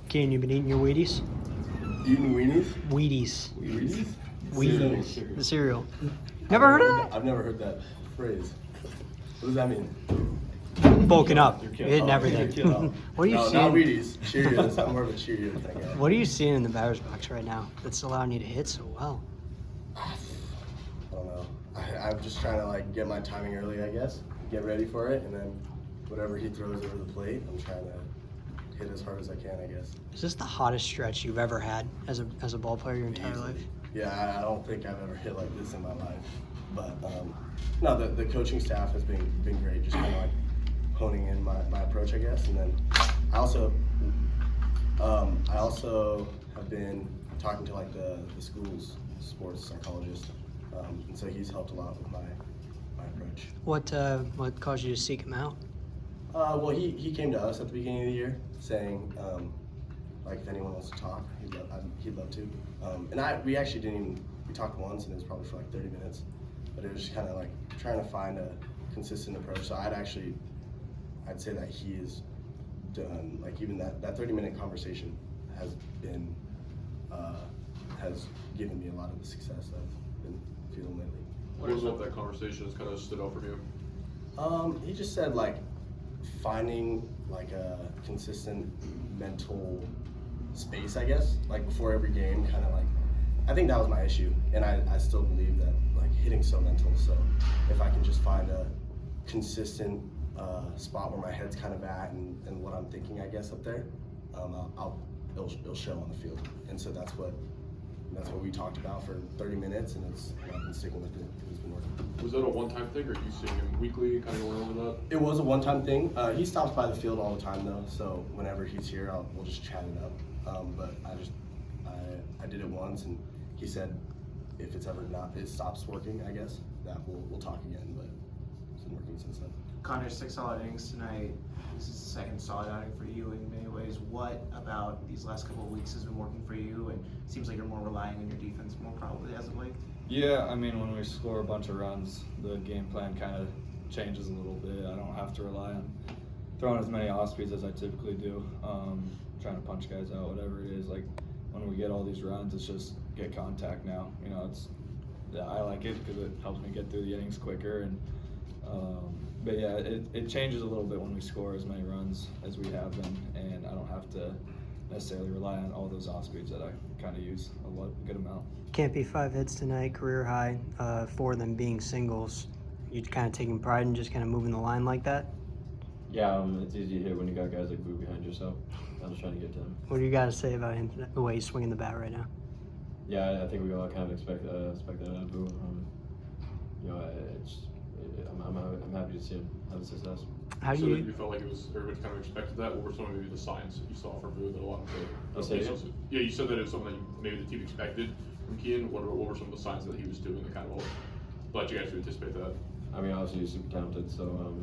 Kien, you been eating your Wheaties? Eating weenies? Wheaties. Wheaties? Wheaties. The cereal. Never heard of that? I've never heard that phrase. What does that mean? Bulking up. You're hitting everything. What are you No, seeing? not Wheaties. Cheerios. I'm more of a Cheerio thing. Yeah. What are you seeing in the batter's box right now that's allowing you to hit so well? I don't know. I'm just trying to like get my timing early, I guess. Get ready for it, and then whatever he throws over the plate, I'm trying to hit as hard as I can, I guess. Is this the hottest stretch you've ever had as a ball player your entire Easily. life? Yeah, I don't think I've ever hit like this in my life. But no, the coaching staff has been great, just kind of like honing in my approach, I guess. And then I also have been talking to like the school's sports psychologist, and so he's helped a lot with my approach. What caused you to seek him out? Well, he came to us at the beginning of the year saying, like if anyone wants to talk, he'd love to. And we actually didn't even, we talked once and it was probably for like 30 minutes, but it was just kind of like trying to find a consistent approach. So I'd say that he is done, like even that 30-minute conversation has been, has given me a lot of the success I've been feeling lately. What was that conversation has kind of stood out from you? He just said like finding like a consistent mental space, I guess, like before every game, kind of like, I think that was my issue, and I still believe that like hitting so mental, so if I can just find a consistent spot where my head's kind of at and what I'm thinking, I guess, up there, it'll show on the field, and so that's what we talked about for 30 minutes, and I've been sticking with it. It's been working. Was that a one-time thing, or are you seeing him weekly, kind of going over that? It was a one-time thing. He stops by the field all the time, though, so whenever he's here, we'll just chat it up. But I did it once, and he said if it stops working, I guess, that we'll talk again, but it's been working since then. Connor, 6 solid innings tonight. This is the second solid outing for you in many ways. What about these last couple of weeks has been working for you? And it seems like you're more relying on your defense more probably as of late. Yeah, I mean, when we score a bunch of runs, the game plan kind of changes a little bit. I don't have to rely on throwing as many off speeds as I typically do, trying to punch guys out, whatever it is. Like when we get all these runs, it's just get contact now. You know, I like it because it helps me get through the innings quicker. And but yeah, it changes a little bit when we score as many runs as we have been, and I don't have to necessarily rely on all those off speeds that I kind of use a good amount. Can't be 5 hits tonight, career high, 4 of them being singles. You kind of taking pride in just kind of moving the line like that? Yeah, it's easy to hit when you got guys like Vu behind you, so I'm just trying to get to him. What do you got to say about him, the way he's swinging the bat right now? Yeah, I think we all kind of expect that out of Vu. You know, I'm happy to see him have success. How do you felt like everybody kind of expected that? What were some of maybe the signs that you saw from Vu that a lot of the yeah, you said that it was something that maybe the team expected from Kien. What were some of the signs that he was doing that kind of led you guys to anticipate that? I mean, obviously he's super talented, so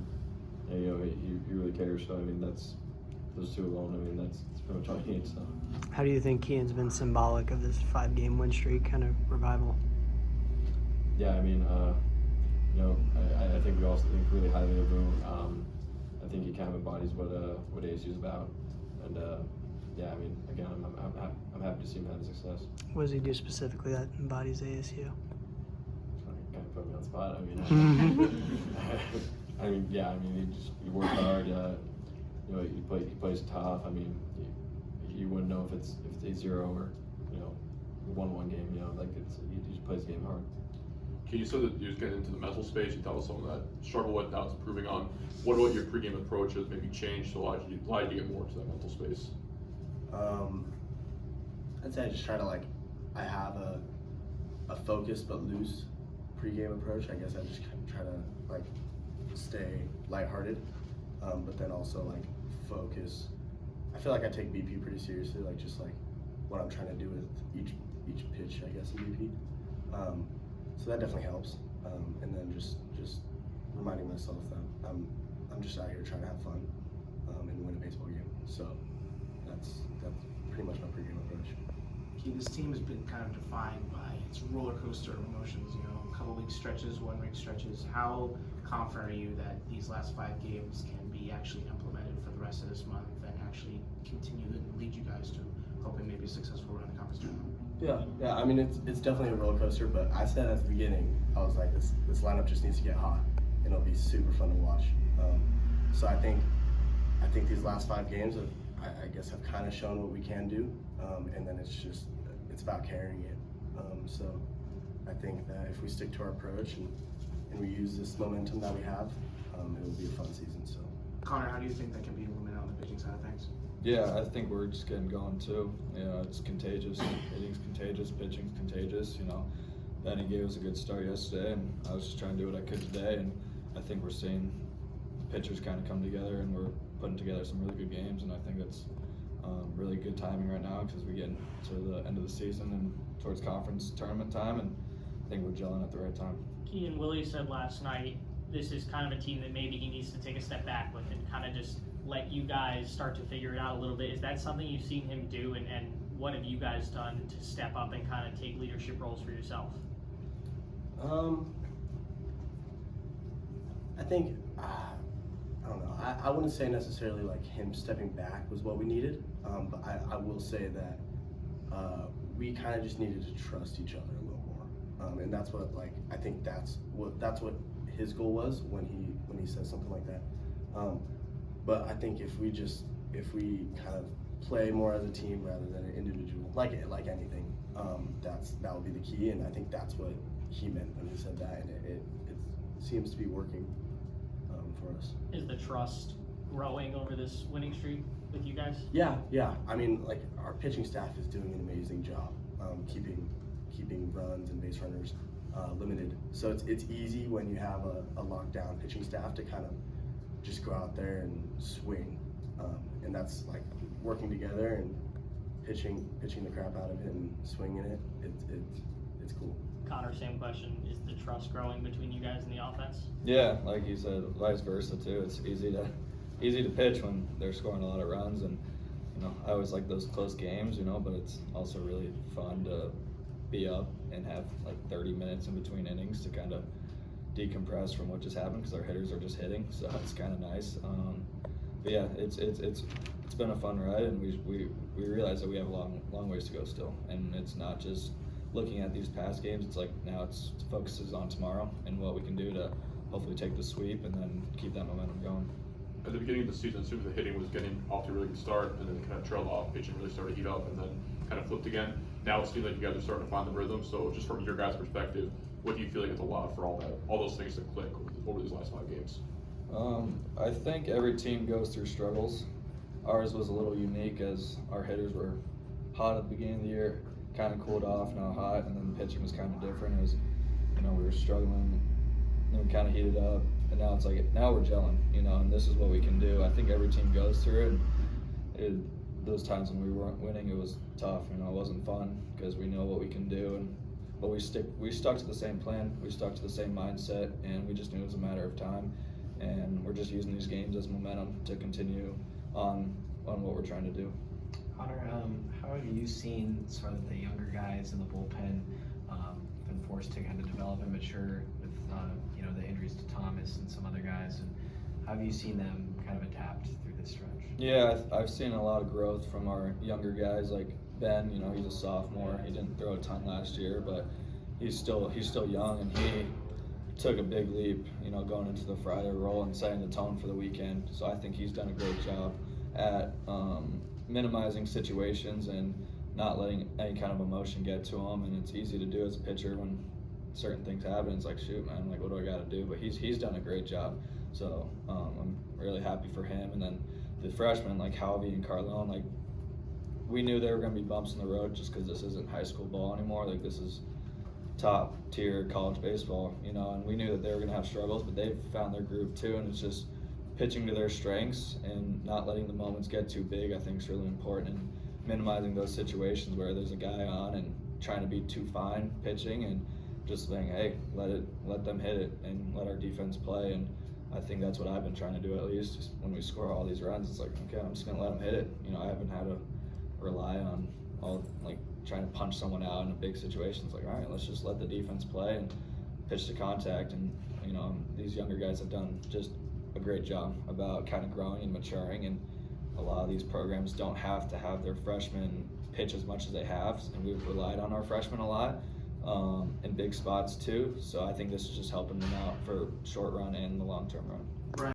yeah, you know, he really cares. So I mean, those two alone. I mean, that's pretty much all you need. So. How do you think Kien's been symbolic of this 5-game win streak kind of revival? Yeah, I mean, you know, I think we also think really highly of him. I think he kind of embodies what ASU is about, and yeah, I mean, again, I'm happy to see him have success. What does he do specifically that embodies ASU? Kind of put me on the spot. I mean, I mean, yeah, I mean, he works hard. You know, he plays tough. I mean, you wouldn't know if it's 8-0 or, you know, 1-1 game. You know, like he just plays the game hard. Can you say that you just get into the mental space? You tell us some of that struggle with now it's improving on. What about your pregame approach has maybe changed to allow you to get more into that mental space? I'd say I just try to like, I have a focused but loose pregame approach. I guess I just try to like stay lighthearted, but then also like focus. I feel like I take BP pretty seriously, like just like what I'm trying to do with each pitch, I guess, in BP. So that definitely helps, and then just reminding myself that I'm just out here trying to have fun and win a baseball game. So that's pretty much my pregame approach. This team has been kind of defined by its roller coaster of emotions. You know, a couple week stretches, 1 week stretches. How confident are you that these last 5 games can be actually implemented for the rest of this month and actually continue to lead you guys guys to hoping maybe a successful run in the conference tournament? Yeah. I mean, it's definitely a roller coaster, but I said at the beginning, I was like, this lineup just needs to get hot, and it'll be super fun to watch. So I think these last 5 games I guess have kind of shown what we can do, and then it's about carrying it. So I think that if we stick to our approach and we use this momentum that we have, it will be a fun season. So Connor, how do you think that can be implemented on the pitching side of things? Yeah, I think we're just getting going too. You know, it's contagious. Hitting's contagious, pitching's contagious. You know, Benny gave us a good start yesterday, and I was just trying to do what I could today. And I think we're seeing pitchers kind of come together, and we're putting together some really good games. And I think that's really good timing right now because we get to the end of the season and towards conference tournament time, and I think we're gelling at the right time. Kien Willie said last night, this is kind of a team that maybe he needs to take a step back with and kind of just let you guys start to figure it out a little bit. Is that something you've seen him do, and what have you guys done to step up and kind of take leadership roles for yourself? I think, I don't know, I wouldn't say necessarily like him stepping back was what we needed, but I will say that we kind of just needed to trust each other a little more, and that's what, like, I think that's what his goal was when he says something like that. But I think if we kind of play more as a team rather than an individual, like anything, that will be the key, and I think that's what he meant when he said that, and it seems to be working for us. Is the trust growing over this winning streak with you guys? Yeah. I mean, like, our pitching staff is doing an amazing job keeping runs and base runners limited. So it's easy when you have a lockdown pitching staff to kind of just go out there and swing, and that's like working together and pitching the crap out of it and swinging it. It's cool. Connor, same question. Is the trust growing between you guys and the offense? Yeah, like you said, vice versa too. It's easy to pitch when they're scoring a lot of runs, and you know, I always like those close games, you know, but it's also really fun to be up and have like 30 minutes in between innings to kind of decompress from what just happened because our hitters are just hitting, so it's kind of nice. But yeah, it's been a fun ride, and we realize that we have a long ways to go still, and it's not just looking at these past games. It's like now it focuses on tomorrow and what we can do to hopefully take the sweep and then keep that momentum going. At the beginning of the season, as soon as the hitting was getting off to a really good start, and then kind of trailed off, pitching really started to heat up, and then kind of flipped again. Now it seems like you guys are starting to find the rhythm. So just from your guys' perspective, what do you feel like it's allowed for all those things to click over these last 5 games? I think every team goes through struggles. Ours was a little unique as our hitters were hot at the beginning of the year, kind of cooled off, now hot, and then the pitching was kind of different. It was, you know, we were struggling, then we kind of heated up, and now it's like, now we're gelling, you know, and this is what we can do. I think every team goes through it. Those times when we weren't winning, it was tough, you know, it wasn't fun because we know what we can do, but we stuck to the same plan, we stuck to the same mindset, and we just knew it was a matter of time, and we're just using these games as momentum to continue on what we're trying to do. Connor, how have you seen sort of the younger guys in the bullpen been forced to kind of develop and mature with you know, the injuries to Thomas and some other guys, and how have you seen them kind of adapt through this stretch? Yeah, I've seen a lot of growth from our younger guys, like Ben. You know, he's a sophomore. He didn't throw a ton last year, but he's still young, and he took a big leap, you know, going into the Friday role and setting the tone for the weekend. So I think he's done a great job at minimizing situations and not letting any kind of emotion get to him. And it's easy to do as a pitcher when certain things happen. It's like, shoot, man, like, what do I got to do? But he's done a great job. So I'm really happy for him. And then the freshmen like Halvey and Carlone, like, we knew there were going to be bumps in the road just because this isn't high school ball anymore. Like, this is top tier college baseball, you know, and we knew that they were going to have struggles, but they've found their groove too, and it's just pitching to their strengths and not letting the moments get too big, I think, is really important, and minimizing those situations where there's a guy on and trying to be too fine pitching, and just saying, hey, let them hit it and let our defense play. And I think that's what I've been trying to do, at least. Just when we score all these runs, it's like, okay, I'm just going to let them hit it. You know, I haven't had to rely on all, like, trying to punch someone out in a big situation. It's like, all right, let's just let the defense play and pitch to contact. And, you know, these younger guys have done just a great job about kind of growing and maturing and a lot of these programs don't have to have their freshmen pitch as much as they have, and we've relied on our freshmen a lot in big spots too. So I think this is just helping them out for short run and the long term run.